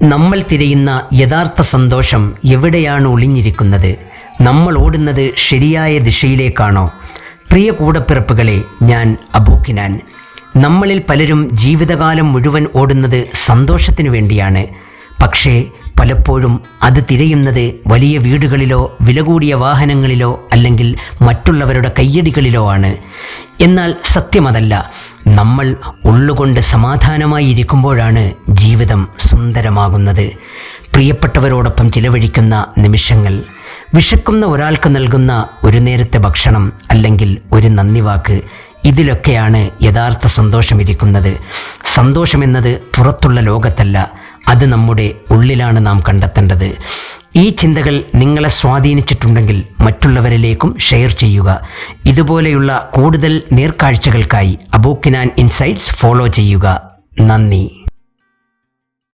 നമ്മൾ തിരയുന്ന യഥാർത്ഥ സന്തോഷം എവിടെയാണ് ഒളിഞ്ഞിരിക്കുന്നത്? നമ്മൾ ഓടുന്നത് ശരിയായ ദിശയിലേക്കാണോ? പ്രിയ കൂടപ്പിറപ്പുകളെ, ഞാൻ അബൂക്കിനാൻ. നമ്മളിൽ പലരും ജീവിതകാലം മുഴുവൻ ഓടുന്നത് സന്തോഷത്തിനു വേണ്ടിയാണ്. പക്ഷേ പലപ്പോഴും അത് തിരയുന്നത് വലിയ വീടുകളിലോ വില കൂടിയ വാഹനങ്ങളിലോ അല്ലെങ്കിൽ മറ്റുള്ളവരുടെ കയ്യടികളിലോ ആണ്. എന്നാൽ സത്യമതല്ല. നമ്മൾ ഉള്ളുകൊണ്ട് സമാധാനമായി ഇരിക്കുമ്പോഴാണ് ജീവിതം സുന്ദരമാകുന്നത്. പ്രിയപ്പെട്ടവരോടൊപ്പം ചിലവഴിക്കുന്ന നിമിഷങ്ങൾ, വിശക്കുന്ന ഒരാൾക്ക് നൽകുന്ന ഒരു നേരത്തെ ഭക്ഷണം അല്ലെങ്കിൽ ഒരു നന്ദി വാക്ക്, ഇതിലൊക്കെയാണ് യഥാർത്ഥ സന്തോഷമിരിക്കുന്നത്. സന്തോഷമെന്നത് പുറത്തുള്ള ലോകത്തല്ല, അത് നമ്മുടെ ഉള്ളിലാണ് നാം കണ്ടെത്തേണ്ടത്. ഈ ചിന്തകൾ നിങ്ങളെ സ്വാധീനിച്ചിട്ടുണ്ടെങ്കിൽ മറ്റുള്ളവരിലേക്കും ഷെയർ ചെയ്യുക. ഇതുപോലെയുള്ള കൂടുതൽ നേർക്കാഴ്ചകൾക്കായി അബൂക്കിനാൻ ഇൻസൈറ്റ്സ് ഫോളോ ചെയ്യുക. നന്ദി.